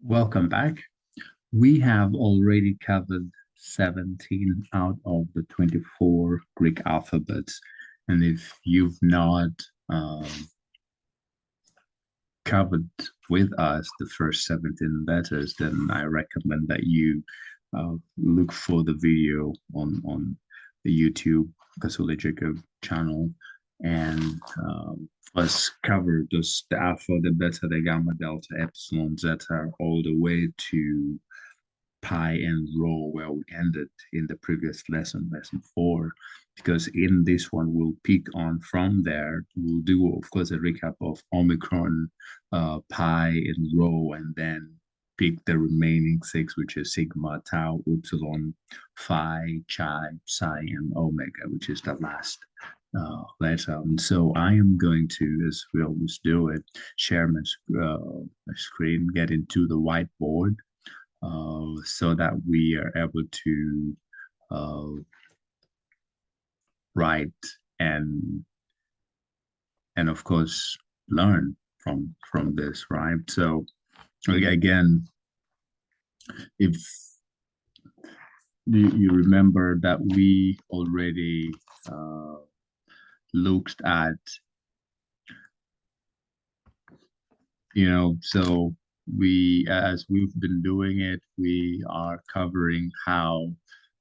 Welcome back. We have already covered 17 out of the 24 Greek alphabets. And if you've not um, covered with us the first 17 letters, then I recommend that you look for the video on the YouTube Kasuli Jacob channel and first cover the alpha, the beta, the gamma, delta, epsilon, zeta, all the way to pi and rho where we ended in the previous lesson, lesson 4, because in this one we'll pick on from there. We'll do, of course, a recap of Omicron, pi, and rho, and then pick the remaining six, which is sigma, tau, upsilon, phi, chi, psi, and omega, which is the last letter. And so I am going to, as we always do it, share my screen, get into the whiteboard so that we are able to uh, write and of course learn from this, right? So again, if you remember that we already uh, looked at, so we, as we've been doing it, we are covering how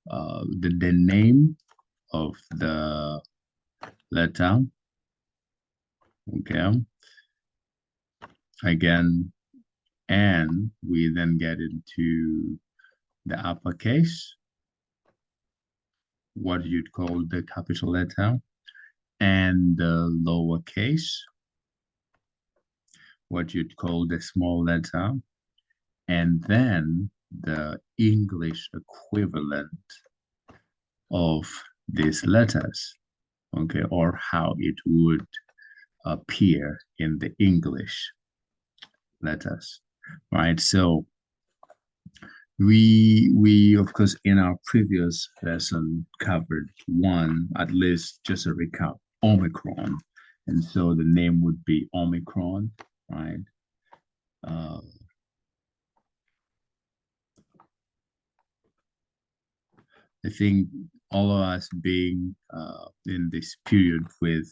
the name of the letter, okay, again, and we then get into the uppercase, what you'd call the capital letter, and the lowercase, what you'd call the small letter, and then the English equivalent of these letters, okay, or how it would appear in the English letters, right? So we of course in our previous lesson covered one, at least just a recap, Omicron, and so the name would be Omicron, right? uh, I think all of us being in this period with,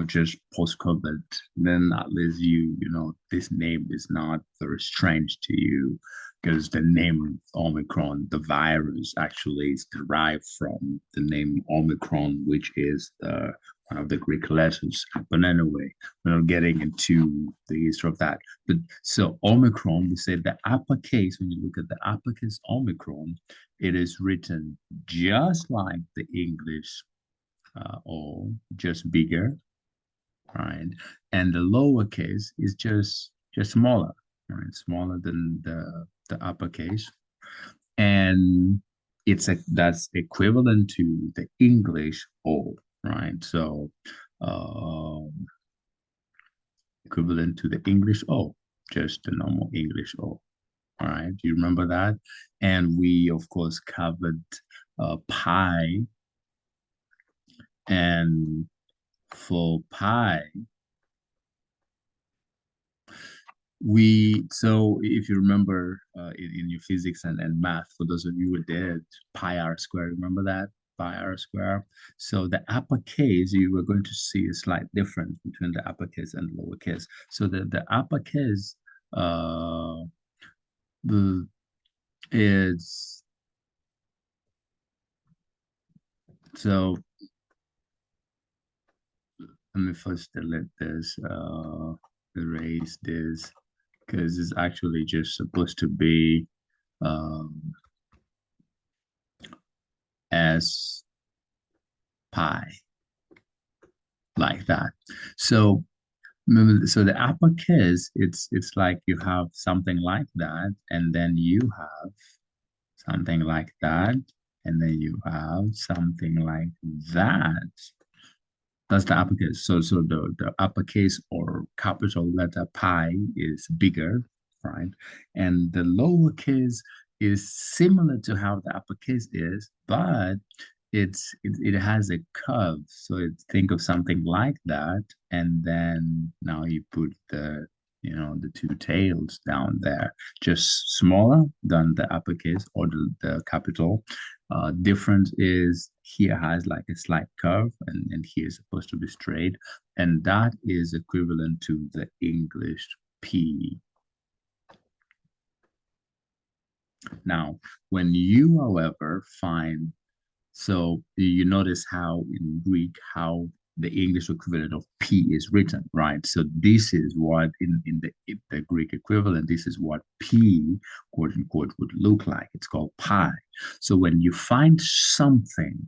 just post-COVID, then at least this name is not very strange to you because the name Omicron, the virus, actually is derived from the name Omicron, which is one of the Greek letters. But anyway, we're not getting into the history of that. But so Omicron, we said the uppercase, when you look at the uppercase Omicron, it is written just like the English O, just bigger, right? And the lowercase is just smaller, right? Smaller than the uppercase, and that's equivalent to the English O, right? So um, equivalent to the English O, just the normal English O. All right, do you remember that? And we, of course, covered pi. And for pi, so if you remember in your physics and math, for those of you who did pi r squared, remember that? Pi r squared. So the uppercase, you were going to see a slight difference between the uppercase and lowercase. So the uppercase the is so let me first delete this, erase this, because it's actually just supposed to be um, as pi, like that. So so the uppercase, it's like you have something like that, and then you have something like that, and then you have something like that. That's the uppercase. So the uppercase or capital letter pi is bigger, right? And the lowercase is similar to how the uppercase is, but it has a curve. So think of something like that, and then now the two tails down there, just smaller than the uppercase or the capital. Difference is here has like a slight curve, and here is supposed to be straight, and that is equivalent to the English P. Now, when you, however, find, so you notice how in Greek, how the English equivalent of P is written, right? So this is what in the Greek equivalent, this is what P, quote unquote, would look like. It's called pi. So when you find something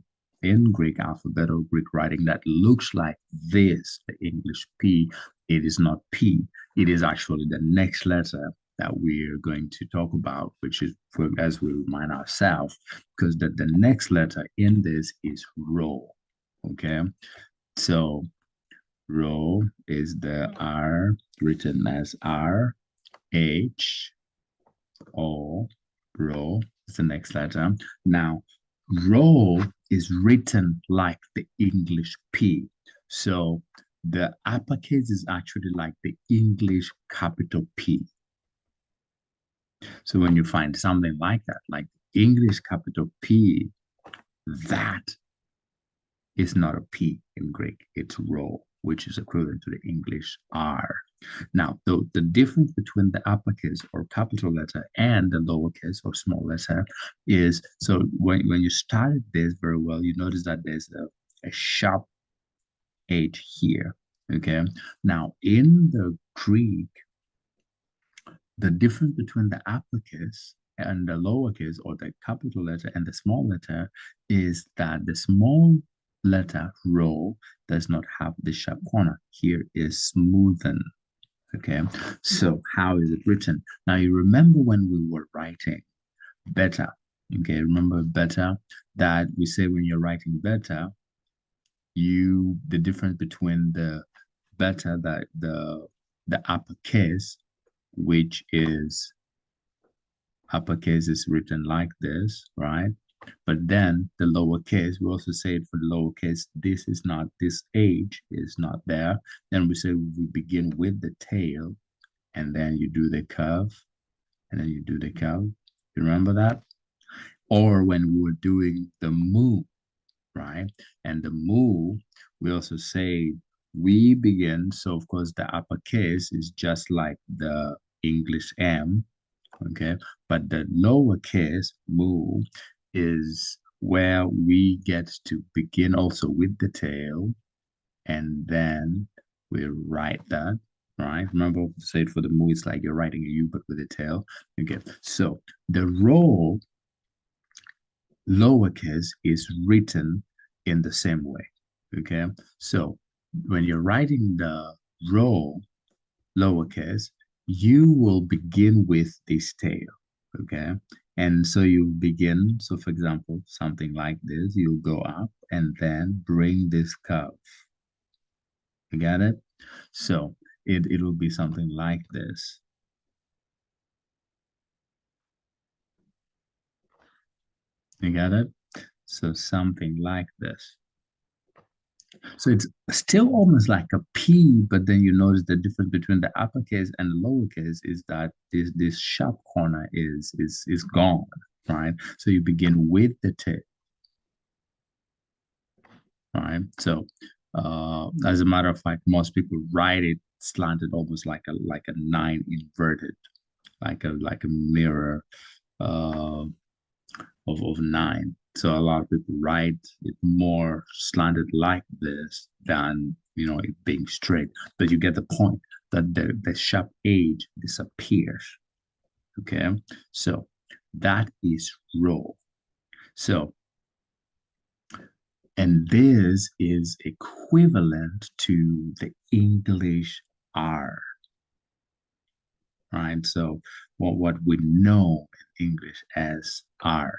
in Greek alphabet or Greek writing that looks like this, the English P, it is not P. It is actually the next letter that we're going to talk about, which is, as we remind ourselves, because the next letter in this is rho. Okay, so rho is the R written as R H O. Rho is the next letter. Now, rho is written like the English P. So the uppercase is actually like the English capital P. So when you find something like that, like English capital P, that is not a P in Greek. It's rho, which is equivalent to the English R. Now, the difference between the uppercase or capital letter and the lowercase or small letter is, so when you started this very well, you notice that there's a sharp H here. Okay. Now, in the Greek, the difference between the uppercase and the lowercase or the capital letter and the small letter is that the small letter rho does not have the sharp corner. Here is smoothen. Okay, so how is it written? Now you remember when we were writing beta. Okay, remember beta, that we say when you're writing beta, the difference between the beta, that the uppercase, which is uppercase, is written like this, right? But then the lowercase, we also say it for the lowercase, this is not, this age is not there. Then we say we begin with the tail, and then you do the curve, and then you do the curve. You remember that? Or when we were doing the move, right? And the move, we also say we begin. So of course the uppercase is just like the English M, okay? But the lowercase mu is where we get to begin also with the tail, and then we write that, right? Remember, say it for the mu, it's like you're writing a U, but with a tail. Okay, so the rho lowercase is written in the same way, okay? So when you're writing the rho lowercase, you will begin with this tail, okay? And so you begin, so for example, something like this, you'll go up and then bring this curve. You got it? So it'll be something like this. You got it? So something like this. So it's still almost like a P, but then you notice the difference between the uppercase and the lowercase is that this sharp corner is gone, right? So you begin with the tip, right? So as a matter of fact, most people write it slanted, almost like a nine inverted, like a mirror uh, of nine. So a lot of people write it more slanted like this than it being straight. But you get the point that the sharp edge disappears. Okay, so that is rho. So, and this is equivalent to the English R, right? So what we know in English as R.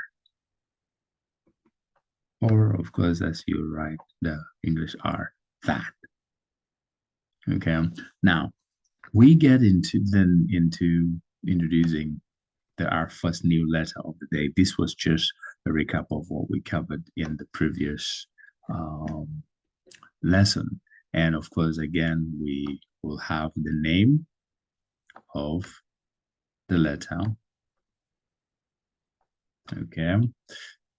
Or, of course, as you write the English R, that. Okay. Now, we get into introducing our first new letter of the day. This was just a recap of what we covered in the previous um, lesson. And of course, again, we will have the name, of the letter, okay?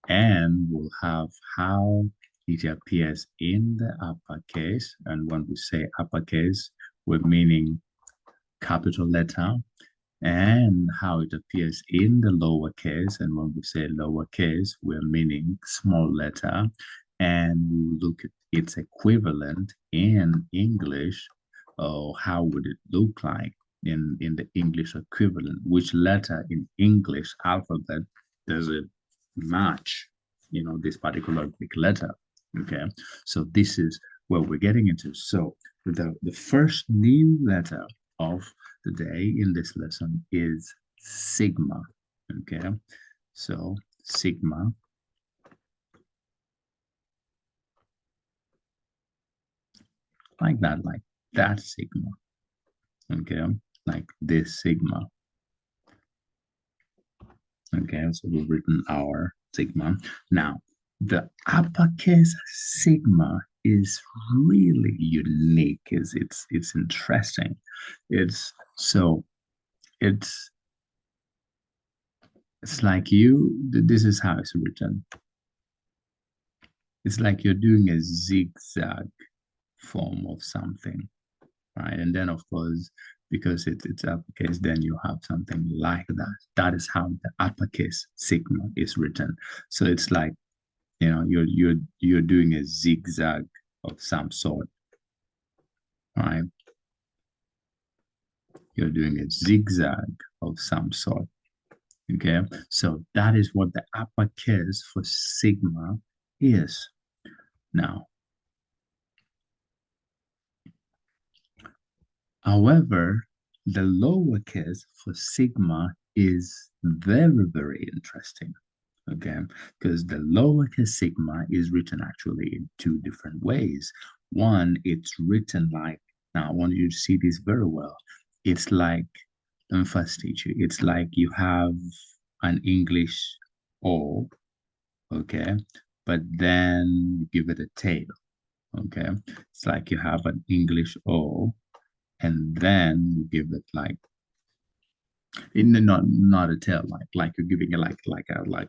And we'll have how it appears in the uppercase. And when we say uppercase, we're meaning capital letter, and how it appears in the lowercase. And when we say lowercase, we're meaning small letter. And we will look at its equivalent in English. Or how would it look like in the English equivalent? Which letter in English alphabet does it match, this particular Greek letter? Okay, so this is what we're getting into. So the first new letter of the day in this lesson is sigma. Okay, so sigma, like that sigma. Okay, like this sigma. Okay, so we've written our sigma. Now, the uppercase sigma is really unique. It's interesting. It's so it's it's like this is how it's written. It's like you're doing a zigzag form of something, right? And then of course, because it's uppercase, then you have something like that. That is how the uppercase sigma is written. So it's like, you're doing a zigzag of some sort, right? You're doing a zigzag of some sort. Okay, so that is what the uppercase for sigma is. Now, however, the lowercase for sigma is very, very interesting. Okay, because the lowercase sigma is written actually in two different ways. One, it's written like, now I want you to see this very well. It's like, let me first teach you. It's like you have an English O, okay, but then you give it a tail, okay. It's like you have an English O, and then you give it like not a tail, like you're giving it like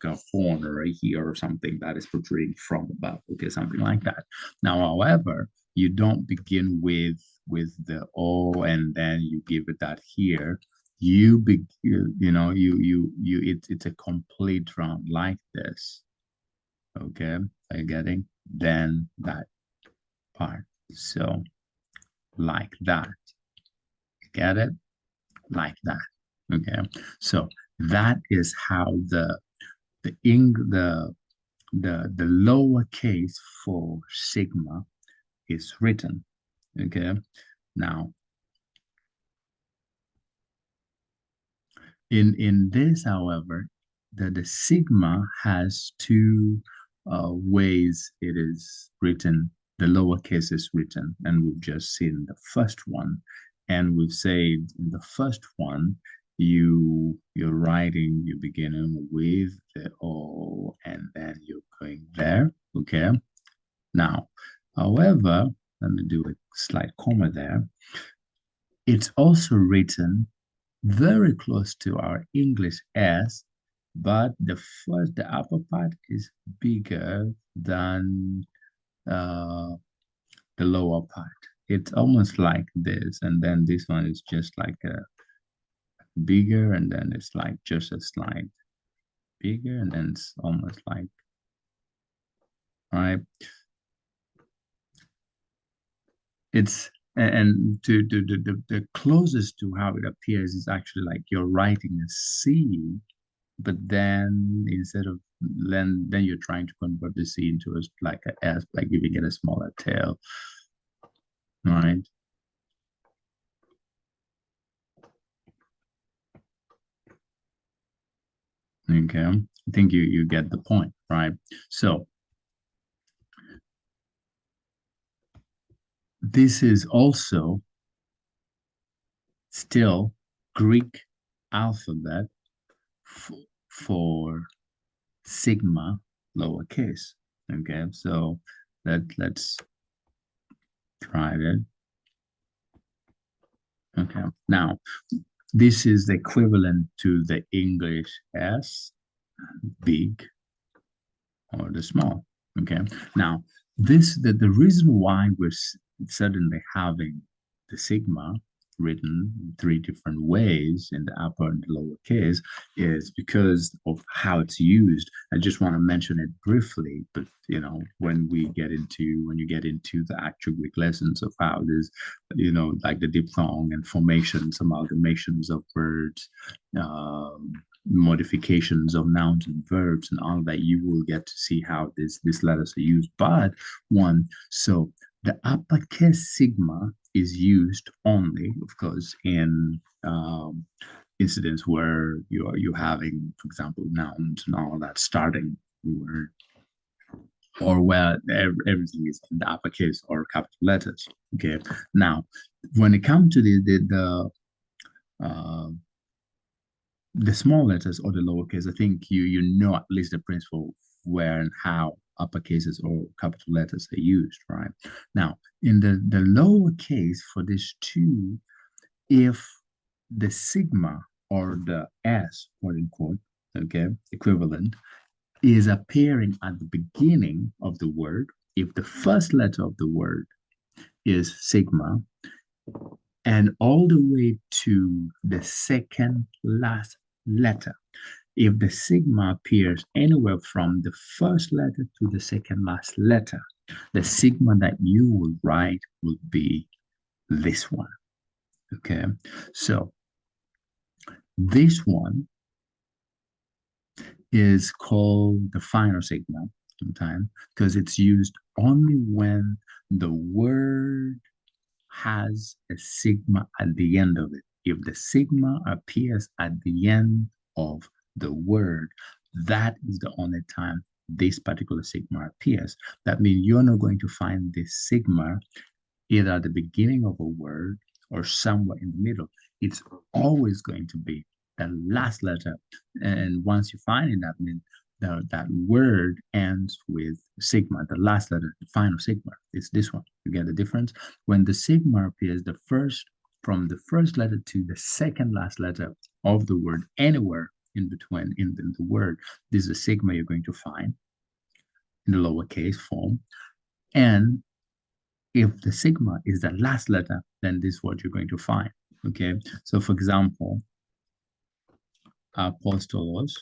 a horn or a ear or something that is protruding from above, okay, something like that. Now, however, you don't begin with the O and then you give it that here. It's a complete round like this, okay. Are you getting? Then that part, so like that, get it, like that. Okay, so that is how the ing the lowercase for sigma is written. Okay, now in this, however, the sigma has two ways it is written. The lowercase is written, and we've just seen the first one, and we've said in the first one, you're writing, you're beginning with the O, and then you're going there. Okay. Now, however, let me do a slight comma there. It's also written very close to our English S, but the upper part is bigger than the lower part. It's almost like this, and then this one is just like a bigger, and then it's like just a slight bigger, and then it's almost like, right? It's and to the closest to how it appears is actually like you're writing a C, but then instead of then you're trying to convert the C into like a S by giving it a smaller tail, right? Okay, I think you get the point, right? So this is also still Greek alphabet for sigma lowercase. Okay, so let's try it. Okay, now This is the equivalent to the English S, big, or the small. Okay. Now, the reason why we're suddenly having the sigma written in three different ways in the upper and the lower case is because of how it's used. I just want to mention it briefly, but when you get into the actual Greek lessons of how this, like the diphthong and formations, amalgamations of words, modifications of nouns and verbs and all that, you will get to see how these letters are used. But so the uppercase sigma is used only, of course, in incidents where you're having, for example, nouns and all that starting the word, or where everything is in the uppercase or capital letters. Okay. Now, when it comes to uh, the small letters or the lowercase, I think you know at least the principle where and how uppercases or capital letters are used, right? Now, in the lowercase for these two, if the sigma or the S, quote unquote, okay, equivalent, is appearing at the beginning of the word, if the first letter of the word is sigma, and all the way to the second last letter, if the sigma appears anywhere from the first letter to the second last letter, the sigma that you will write will be this one. Okay. So this one is called the final sigma sometimes because it's used only when the word has a sigma at the end of it. If the sigma appears at the end of the word, that is the only time this particular sigma appears. That means you're not going to find this sigma either at the beginning of a word or somewhere in the middle. It's always going to be the last letter. And once you find it, that means that word ends with sigma, the last letter, the final sigma. It's this one. You get the difference? When the sigma appears from the first letter to the second last letter of the word, anywhere in between in the word, this is a sigma you're going to find in the lowercase form. And if the sigma is the last letter, then this is what you're going to find. Okay. So for example, apostolos.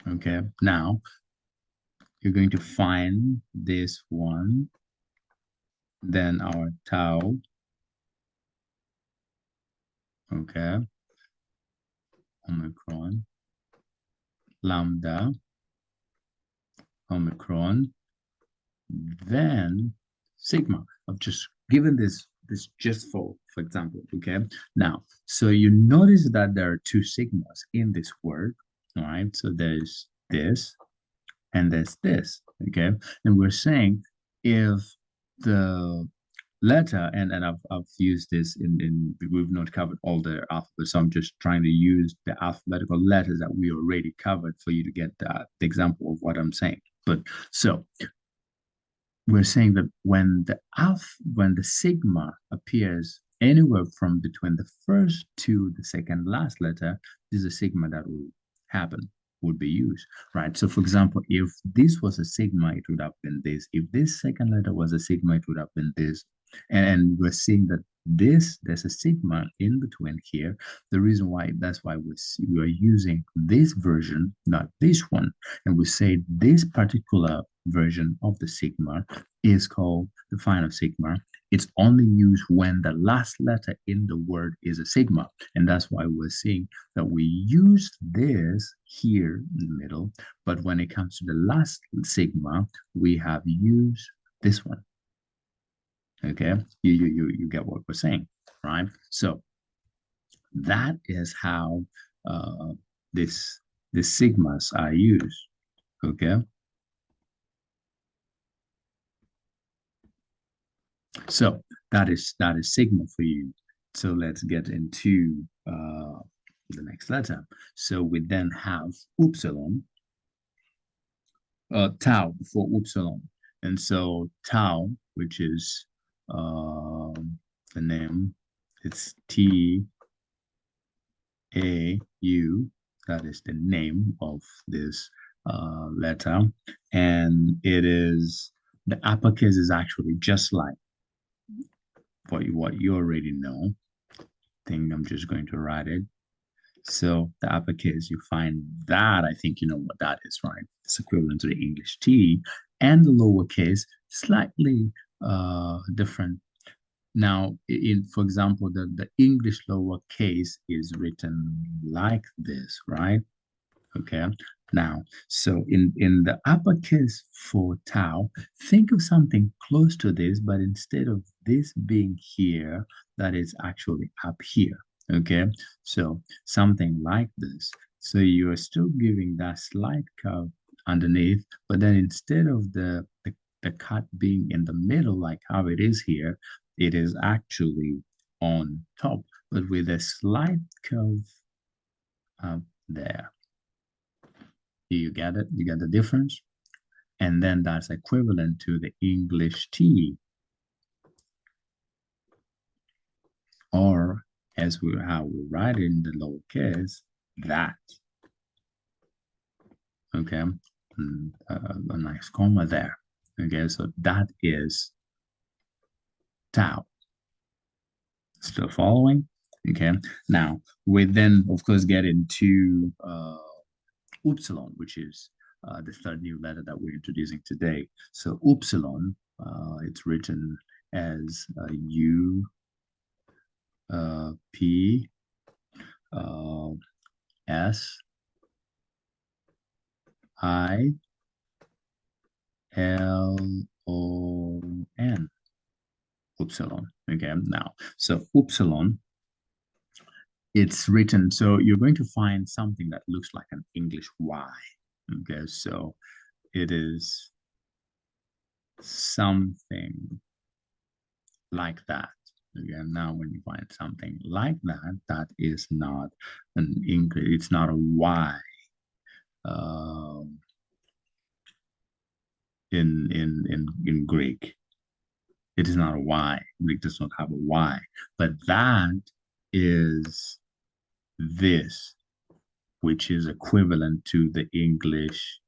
Okay. Now you're going to find this one, then our tau. Okay. Omicron, lambda, Omicron, then sigma. I've just given this just for example. Okay. Now, so you notice that there are two sigmas in this word. All right. So there's this and there's this. Okay. And we're saying if the letter, and I've used this in we've not covered all the alphabet, so I'm just trying to use the alphabetical letters that we already covered for you to get the example of what I'm saying. But so we're saying that when the sigma appears anywhere from between the first to the second last letter, this is a sigma that will happen, would be used, right? So for example, if this was a sigma, it would have been this. If this second letter was a sigma, it would have been this. And we're seeing that there's a sigma in between here. The reason why, that's why we are using this version, not this one. And we say this particular version of the sigma is called the final sigma. It's only used when the last letter in the word is a sigma. And that's why we're seeing that we use this here in the middle, but when it comes to the last sigma, we have used this one. Okay, you get what we're saying, right? So that is how this the sigmas are used. Okay, so that is sigma for you. So let's get into the next letter. So we then have upsilon, tau for upsilon, and so tau which is the name. It's T A U. That is the name of this letter, and it is the uppercase is actually just like what you already know. I think I'm just going to write it. So the uppercase, you find that, I think you know what that is, right? It's equivalent to the English T, and the lowercase slightly different. Now, for example, the English lowercase is written like this, right? Okay. Now, so in the uppercase for tau, think of something close to this, but instead of this being here, that is actually up here. Okay. So something like this. So you are still giving that slight curve underneath, but then instead of the cut being in the middle, like how it is here, it is actually on top, but with a slight curve up there. Do you get it? You get the difference? And then that's equivalent to the English T, or as how we write it in the lowercase, that. Okay, and, a nice comma there. Okay, so that is tau. Still following? Okay, now we then, of course, get into upsilon, which is the third new letter that we're introducing today. So upsilon, it's written as U P S I L O N. Upsilon. Okay, now, so upsilon, it's written, so you're going to find something that looks like an English Y. Okay, so it is something like that. Again, now when you find something like that, that is not an English, it's not a Y um, in Greek. It is not a Y. Greek does not have a Y, but that is this, which is equivalent to the English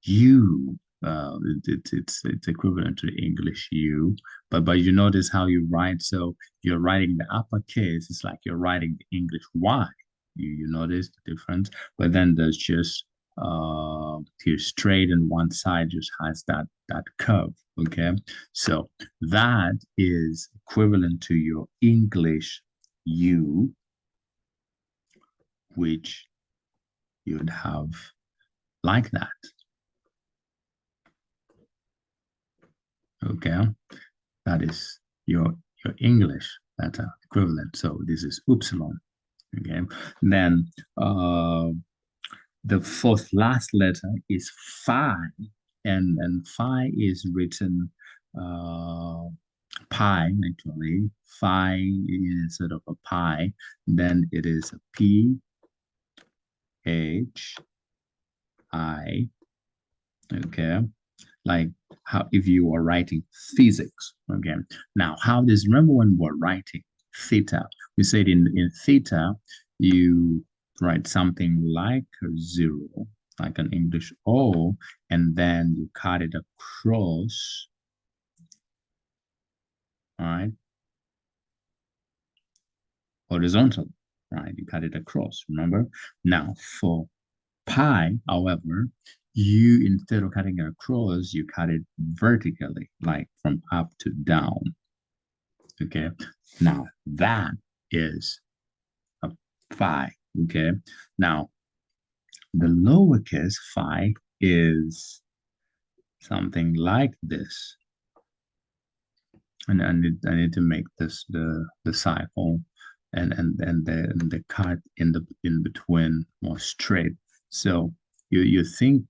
U. It's equivalent to the English U, but you notice how you write. So you're writing the uppercase. It's like you're writing the English Y. You notice the difference, but then there's just here straight, and one side just has that curve. Okay, so that is equivalent to your English U, which you'd have like that. Okay, that is your English letter equivalent. So this is upsilon. Okay, and then the fourth last letter is phi, and phi is written pi actually. Phi instead of a pi, then it is a P H I. Okay, like how if you are writing physics. Okay, now how this, remember when we're writing theta, we said in theta you write something like a zero, like an English O, and then you cut it across. All right, horizontal, right? You cut it across, remember? Now for pi, however, you, instead of cutting it across, you cut it vertically, like from up to down. Okay, now that is a phi. Okay, now the lowercase phi is something like this, and I need to make this the cycle, and the cut in between more straight. So you think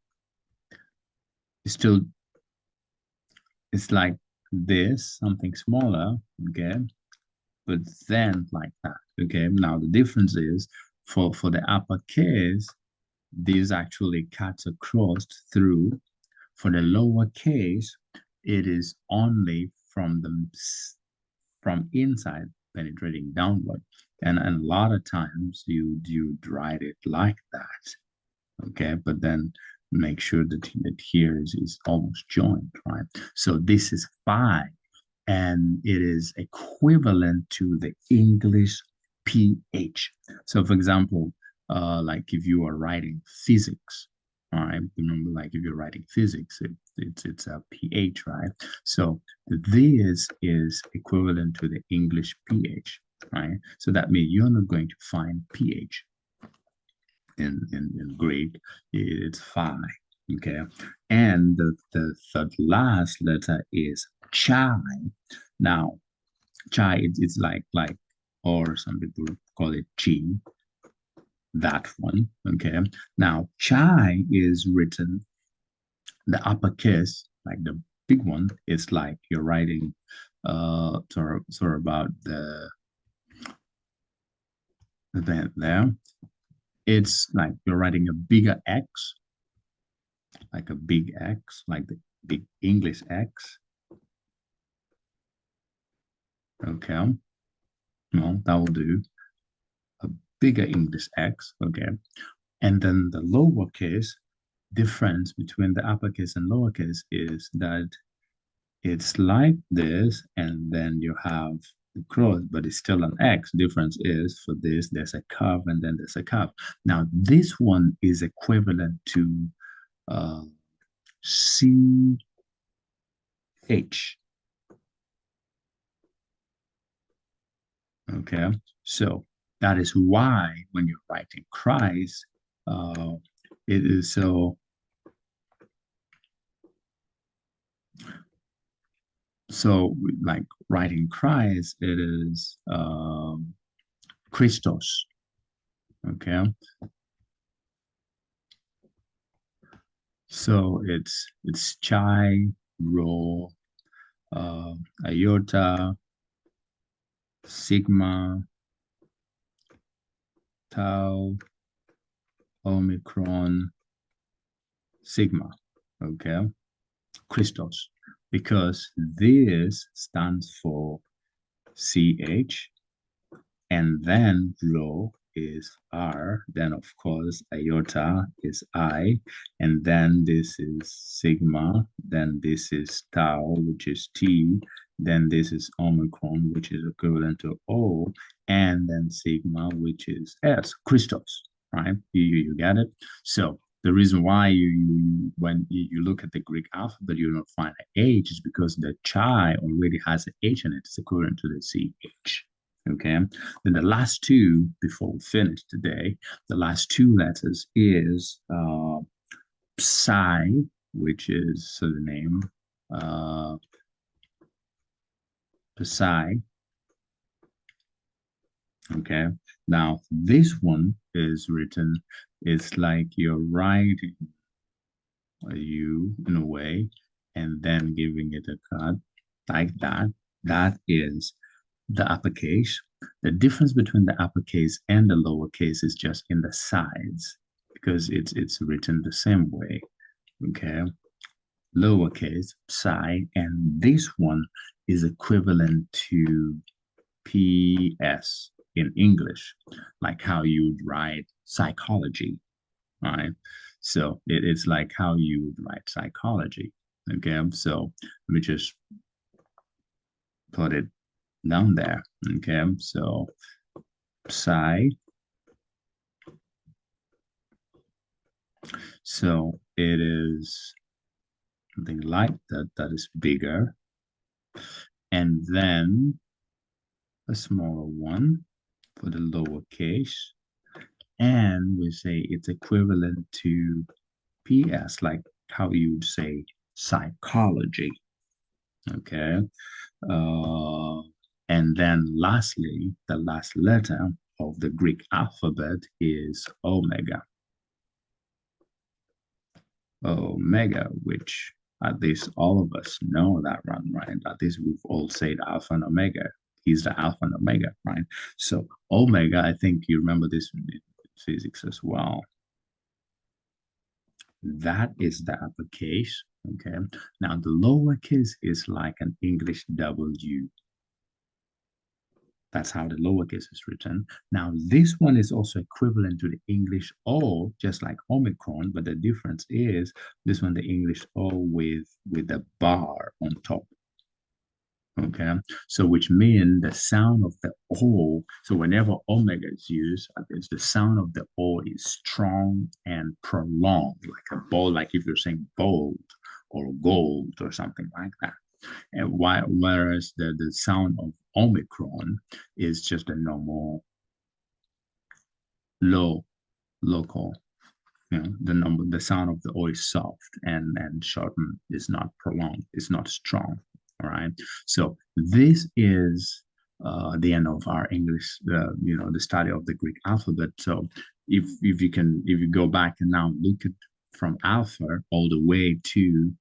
it's still, it's like this, something smaller, okay, but then like that. Okay, now the difference is for the uppercase, this actually cuts across through. For the lowercase, it is only from inside penetrating downward. And a lot of times you write it like that. Okay, but then make sure that here is almost joined, right? So this is phi, and it is equivalent to the English pH. So for example, like if you are writing physics, all right, remember, like if you're writing physics, it's a pH, right? So this is equivalent to the English pH, right? So that means you're not going to find pH in Greek, it's phi. Okay. And the last letter is chi. Now, chi, it's like, or some people call it chi, that one. Okay. Now, chi is written, the uppercase, like the big one, it's like you're writing sort of about the event there. It's like you're writing a bigger X, like a big X, like the big English X. Okay, well, that will do. A bigger English X, okay. And then the lowercase difference between the uppercase and lowercase is that it's like this, and then you have the cross, but it's still an X. Difference is for this, there's a curve, and then there's a curve. Now, this one is equivalent to uh, CH. Okay, so that is why when you're writing Christ, uh, it is so like writing Christ, it is Christos. Okay, so it's chi, rho, iota, sigma, tau, omicron, sigma. Okay, Christos, because this stands for CH, and then rho is R, then of course iota is I, and then this is sigma, then this is tau, which is T, then this is omicron, which is equivalent to O, and then sigma, which is S, Christos, right? You get it? So the reason why when you look at the Greek alphabet, you don't find an H is because the chi already has an H in it. It's equivalent to the CH. Okay. Then the last two, before we finish today, the last two letters is psi, which is the name, psi. Okay. Now this one is written, it's like you're writing a U in a way, and then giving it a cut like that. That is the uppercase. The difference between the uppercase and the lowercase is just in the sides because it's written the same way. Okay, lowercase psi, and this one is equivalent to PS in English, like how you would write psychology, right? So it's like how you would write psychology. Okay, so let me just put it down there. Okay, so psi. So it is something like that, that is bigger. And then a smaller one for the lowercase. And we say it's equivalent to PS, like how you would say psychology. Okay. Uh, and then lastly, the last letter of the Greek alphabet is omega. Omega, which at least all of us know that one, right? At least we've all said alpha and omega. He's the alpha and omega, right? So omega, I think you remember this in physics as well. That is the uppercase. Okay. Now the lowercase is like an English W. That's how the lowercase is written. Now, this one is also equivalent to the English O, just like Omicron, but the difference is this one, the English O with a bar on top. Okay, so which means the sound of the O. So whenever omega is used, the sound of the O is strong and prolonged, like a bold, like if you're saying bold or gold or something like that. And whereas the sound of Omicron is just a normal low local. The sound of the O is soft and shortened, is not prolonged, it's not strong. All right. So this is the end of our English, the study of the Greek alphabet. So if you go back and now look at from alpha all the way to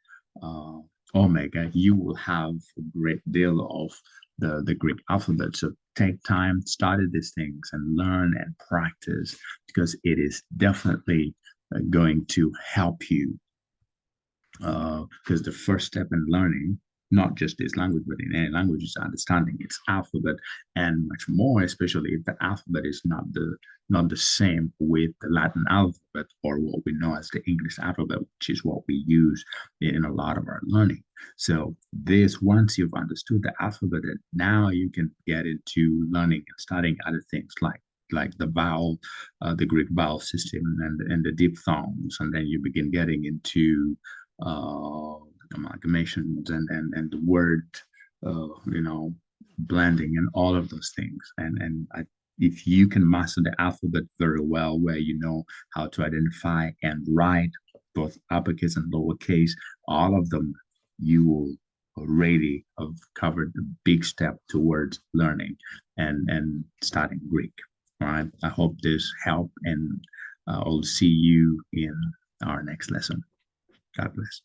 uh, omega, you will have a great deal of the Greek alphabet. So take time, study these things, and learn and practice because it is definitely going to help you because the first step in learning not just this language but in any language is understanding its alphabet and much more, especially if the alphabet is not the same with the Latin alphabet or what we know as the English alphabet, which is what we use in a lot of our learning. So this, once you've understood the alphabet, now you can get into learning and studying other things like the vowel, the Greek vowel system and the diphthongs, and then you begin getting into uh, amalgamations and the word, blending and all of those things. If you can master the alphabet very well, where you know how to identify and write both uppercase and lowercase, all of them, you will already have covered the big step towards learning and studying Greek. All right. I hope this helped, and I'll see you in our next lesson. God bless.